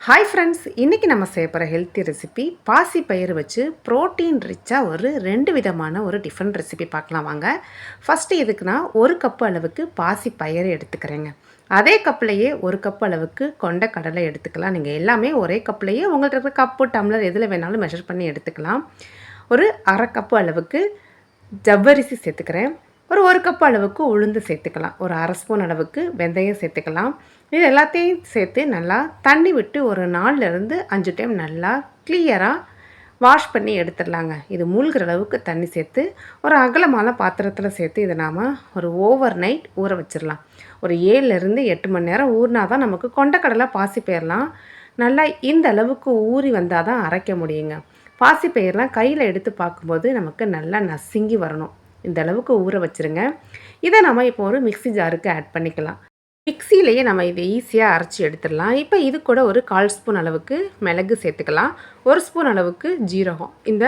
Hi friends, இன்றைக்கி நம்ம செய்ய போகிற ஹெல்த்தி ரெசிபி பாசி பயிறு வச்சு ப்ரோட்டீன் ரிச்சாக ஒரு 2 விதமான ஒரு டிஃப்ரெண்ட் ரெசிபி பார்க்கலாம் வாங்க. ஃபஸ்ட்டு இதுக்கு நான் 1 கப்பு அளவுக்கு பாசி பயிறு எடுத்துக்கிறேங்க. அதே கப்லையே 1 கப் அளவுக்கு கொண்ட கடலை எடுத்துக்கலாம். நீங்கள் எல்லாமே ஒரே கப்லையே உங்கள்கிட்ட இருக்கிற கப்பு டம்ளர் எதில் வேணாலும் மெஷர் பண்ணி எடுத்துக்கலாம். ஒரு அரை கப்பு அளவுக்கு ஜவ்வரிசி சேர்த்துக்கிறேன். ஒரு கப் அளவுக்கு உளுந்து சேர்த்துக்கலாம். ஒரு அரை ஸ்பூன் அளவுக்கு வெந்தயம் சேர்த்துக்கலாம். இது எல்லாத்தையும் சேர்த்து நல்லா தண்ணி விட்டு ஒரு 4லேருந்து 5 டைம் நல்லா கிளியராக வாஷ் பண்ணி எடுத்துடலாங்க. இது மூழ்கிற அளவுக்கு தண்ணி சேர்த்து ஒரு அகலமான பாத்திரத்தில் சேர்த்து இதை நாம் ஒரு ஓவர் நைட் ஊற வச்சிடலாம். ஒரு 7லேருந்து 8 மணி நேரம் ஊறினா தான் நமக்கு கொண்டக்கடலை பாசி பயிரெலாம் நல்லா இந்த அளவுக்கு ஊறி வந்தால் தான் அரைக்க முடியுங்க. பாசி பயிரெலாம் கையில் எடுத்து பார்க்கும்போது நமக்கு நல்லா நசுங்கி வரணும். இந்த அளவுக்கு ஊற வச்சுருங்க. இதை நம்ம இப்போ ஒரு மிக்ஸி ஜாருக்கு ஆட் பண்ணிக்கலாம். மிக்ஸிலேயே நம்ம இதை ஈஸியாக அரைச்சி எடுத்துடலாம். இப்போ இது கூட ஒரு 1/4 ஸ்பூன் அளவுக்கு மிளகு சேர்த்துக்கலாம். 1 ஸ்பூன் அளவுக்கு ஜீரகம். இந்த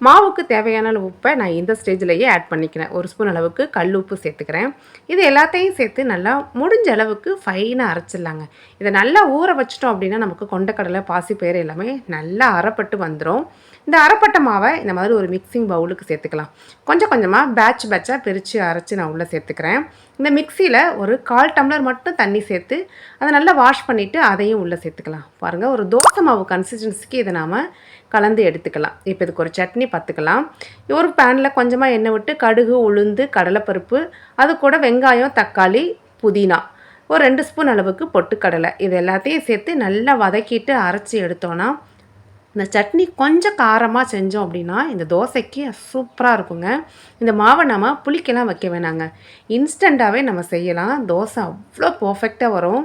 மாவுக்கு தேவையான உப்பை நான் இந்த ஸ்டேஜ்லேயே ஆட் பண்ணிக்கிறேன். 1 ஸ்பூன் அளவுக்கு கல் உப்பு சேர்த்துக்கிறேன். இது எல்லாத்தையும் சேர்த்து நல்லா முடிஞ்ச அளவுக்கு ஃபைனாக அரைச்சிடலாங்க. இதை நல்லா ஊற வச்சிட்டோம் அப்படின்னா நமக்கு கொண்டக்கடலை பாசிப்பயிறு எல்லாமே நல்லா அரைப்பட்டு வந்துடும். இந்த அரைப்பட்ட மாவை இந்த மாதிரி ஒரு மிக்சிங் பவுலுக்கு சேர்த்துக்கலாம். கொஞ்சம் கொஞ்சமாக பேட்சாக பிரித்து அரைச்சி நான் உள்ளே சேர்த்துக்கிறேன். இந்த மிக்சியில் ஒரு 1/4 டம்ளர் மட்டும் தண்ணி சேர்த்து அதை நல்லா வாஷ் பண்ணிவிட்டு அதையும் உள்ளே சேர்த்துக்கலாம். பாருங்கள், ஒரு தோசை மாவு கன்சிஸ்டன்சிக்கு இதை நாம் கலந்து எடுத்துக்கலாம். இப்போ இதுக்கு ஒரு சட்னி பார்த்துக்கலாம். ஒரு பேனில் கொஞ்சமாக எண்ணெய் விட்டு கடுகு, உளுந்து, கடலைப்பருப்பு, அது கூட வெங்காயம், தக்காளி, புதினா, ஒரு 2 ஸ்பூன் அளவுக்கு பொட்டுக்கடலை, இது எல்லாத்தையும் சேர்த்து நல்லா வதக்கிட்டு அரைச்சி எடுத்தோன்னா இந்த சட்னி கொஞ்சம் காரமாக செஞ்சோம் அப்படின்னா இந்த தோசைக்கு சூப்பராக இருக்குங்க. இந்த மாவை நம்ம புளிக்கெல்லாம் வைக்க வேணாங்க, இன்ஸ்டண்ட்டாகவே நம்ம செய்யலாம். தோசை அவ்வளோ பர்ஃபெக்டாக வரும்.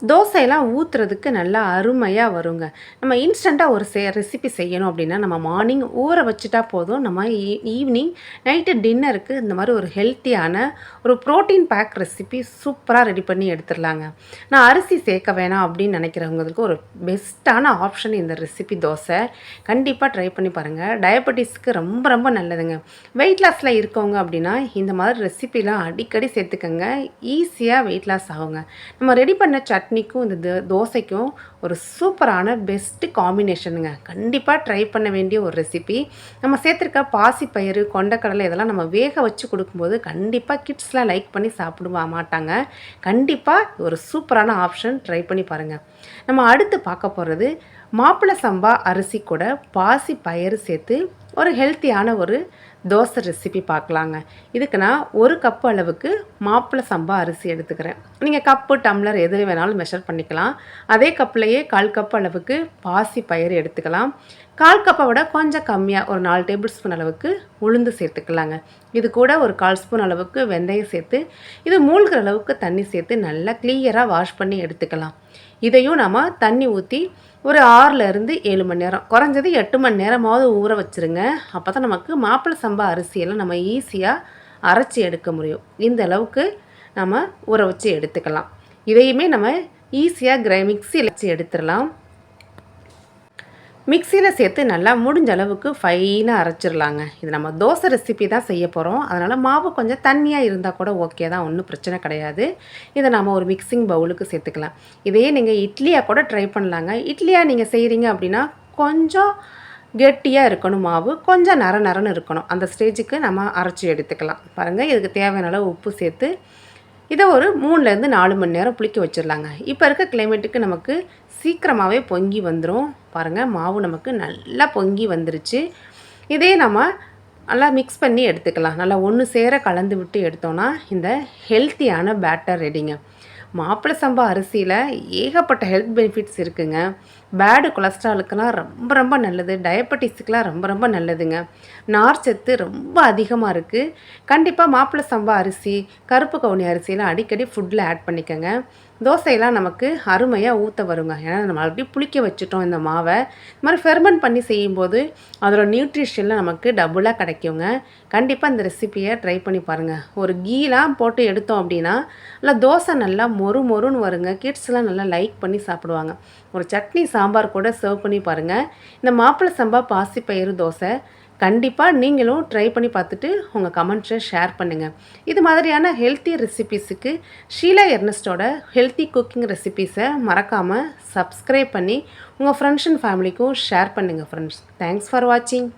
தோசையெல்லாம் ஊற்றுறதுக்கு நல்லா அருமையாக வருங்க. நம்ம இன்ஸ்டண்ட்டாக ஒரு ரெசிபி செய்யணும் அப்படின்னா நம்ம மார்னிங் ஊற வச்சுட்டா போதும். நம்ம ஈவினிங் நைட்டு டின்னருக்கு இந்த மாதிரி ஒரு ஹெல்த்தியான ஒரு ப்ரோட்டீன் பேக் ரெசிபி சூப்பராக ரெடி பண்ணி எடுத்துடலாங்க. நான் அரிசி சேர்க்க வேணாம் அப்படின்னு நினைக்கிறவங்களுக்கு ஒரு பெஸ்ட்டான ஆப்ஷன் இந்த ரெசிபி தோசை. கண்டிப்பாக ட்ரை பண்ணி பாருங்கள். டயபெட்டிஸ்க்கு ரொம்ப ரொம்ப நல்லதுங்க. வெயிட் லாஸில் இருக்கவங்க அப்படின்னா இந்த மாதிரி ரெசிபிலாம் அடிக்கடி சேர்த்துக்கங்க. ஈஸியாக வெயிட் லாஸ் ஆகுங்க. நம்ம ரெடி பண்ண சட்னிக்கும் இந்த தோசைக்கும் ஒரு சூப்பரான பெஸ்ட்டு காம்பினேஷனுங்க. கண்டிப்பாக ட்ரை பண்ண வேண்டிய ஒரு ரெசிபி. நம்ம சேர்த்துருக்க பாசிப்பயிறு, கொண்டக்கடலை இதெல்லாம் நம்ம வேக வச்சு கொடுக்கும்போது கண்டிப்பாக கிட்ஸ்லாம் லைக் பண்ணி சாப்பிடுவா மாட்டாங்க. கண்டிப்பாக ஒரு சூப்பரான ஆப்ஷன், ட்ரை பண்ணி பாருங்கள். நம்ம அடுத்து பார்க்க போகிறது மாப்பிள்ளை சம்பா அரிசி கூட பாசி பயிறு சேர்த்து ஒரு ஹெல்த்தியான ஒரு தோசை ரெசிபி பார்க்கலாங்க. இதுக்கு நான் 1 கப்பு அளவுக்கு மாப்பிள்ளை சம்பா அரிசி எடுத்துக்கிறேன். நீங்கள் கப்பு டம்ளர் எது வேணாலும் மெஷர் பண்ணிக்கலாம். அதே கப்லையே 1/4 கப் அளவுக்கு பாசி பயிறு எடுத்துக்கலாம். 1/4 கப்பை விட கொஞ்சம் கம்மியாக ஒரு 4 டேபிள் ஸ்பூன் அளவுக்கு உளுந்து சேர்த்துக்கலாங்க. இது கூட ஒரு 1/4 ஸ்பூன் அளவுக்கு வெந்தயம் சேர்த்து இது மூழ்கிற அளவுக்கு தண்ணி சேர்த்து நல்லா கிளியராக வாஷ் பண்ணி எடுத்துக்கலாம். இதையும் நம்ம தண்ணி ஊற்றி ஒரு 6லேருந்து 7 மணி நேரம், குறைஞ்சது 8 மணி நேரமாவது ஊற வச்சுருங்க. அப்போ தான் நமக்கு மாப்பிள்ளை சம்பா அரிசியெல்லாம் நம்ம ஈஸியாக அரைச்சி எடுக்க முடியும். இந்த அளவுக்கு நம்ம ஊற வச்சு எடுத்துக்கலாம். இதையுமே நம்ம ஈஸியாக மிக்சியில் வச்சு எடுத்துடலாம். மிக்சியில் சேர்த்து நல்லா முடிஞ்ச அளவுக்கு ஃபைனாக அரைச்சிடலாங்க. இது நம்ம தோசை ரெசிபி தான் செய்ய போகிறோம். அதனால் மாவு கொஞ்சம் தண்ணியாக இருந்தால் கூட ஓகே தான், ஒன்றும் பிரச்சனை கிடையாது. இதை நம்ம ஒரு மிக்சிங் பவுலுக்கு சேர்த்துக்கலாம். இதையே நீங்கள் இட்லியாக கூட ட்ரை பண்ணலாங்க. இட்லியாக நீங்கள் செய்கிறீங்க அப்படின்னா கொஞ்சம் கெட்டியாக இருக்கணும், மாவு கொஞ்சம் நரன்னு இருக்கணும். அந்த ஸ்டேஜுக்கு நம்ம அரைச்சி எடுத்துக்கலாம். பாருங்கள், இதுக்கு தேவையான அளவு உப்பு சேர்த்து இதை ஒரு 3லேருந்து 4 மணி நேரம் புளிக்க வச்சிடலாங்க. இப்போ இருக்க கிளைமேட்டுக்கு நமக்கு சீக்கிரமாகவே பொங்கி வந்துடும். பாருங்கள், மாவு நமக்கு நல்லா பொங்கி வந்துருச்சு. இதே நம்ம நல்லா மிக்ஸ் பண்ணி எடுத்துக்கலாம். நல்லா ஒன்று சேர கலந்து விட்டு எடுத்தோன்னா இந்த ஹெல்த்தியான பேட்டர் ரெடிங்க. மாப்பிள்ளை சம்பா அரிசியில் ஏகப்பட்ட ஹெல்த் பெனிஃபிட்ஸ் இருக்குங்க. பேடு கொலஸ்ட்ராலுக்கெல்லாம் ரொம்ப ரொம்ப நல்லது. டயபெட்டிஸுக்கெலாம் ரொம்ப ரொம்ப நல்லதுங்க. நார்ச்சத்து ரொம்ப அதிகமாக இருக்குது. கண்டிப்பாக மாப்பிள்ளை சம்பா அரிசி, கருப்பு கவுனி அரிசியெல்லாம் அடிக்கடி ஃபுட்டில் ஆட் பண்ணிக்கோங்க. தோசையெல்லாம் நமக்கு அருமையாக ஊற்ற வருங்க. ஏன்னா நம்ம அப்படியே புளிக்க வச்சுட்டோம் இந்த மாவை. இந்த மாதிரி ஃபெர்மெண்ட் பண்ணி செய்யும்போது அதோட நியூட்ரிஷன்லாம் நமக்கு டபுளாக கிடைக்குங்க. கண்டிப்பாக இந்த ரெசிப்பியை ட்ரை பண்ணி பாருங்கள். ஒரு கீலாம் போட்டு எடுத்தோம் அப்படின்னா நல்லா தோசை நல்லா மொறுன்னு வருங்க. கிட்ஸ்லாம் நல்லா லைக் பண்ணி சாப்பிடுவாங்க. ஒரு சட்னி சாம்பார் கூட சர்வ் பண்ணி பாருங்கள். இந்த மாப்பிள்ளை சம்பா பாசிப்பயிறு தோசை கண்டிப்பாக நீங்களும் ட்ரை பண்ணி பார்த்துட்டு உங்கள் கமெண்ட்ஸை ஷேர் பண்ணுங்கள். இது மாதிரியான ஹெல்த்தி ரெசிபீஸுக்கு ஷீலா எர்னஸ்டோட ஹெல்த்தி குக்கிங் ரெசிபீஸை மறக்காமல் சப்ஸ்கிரைப் பண்ணி உங்கள் ஃப்ரெண்ட்ஸ் அண்ட் ஃபேமிலிக்கும் ஷேர் பண்ணுங்கள் ஃப்ரெண்ட்ஸ். தேங்க்ஸ் ஃபார் வாட்சிங்.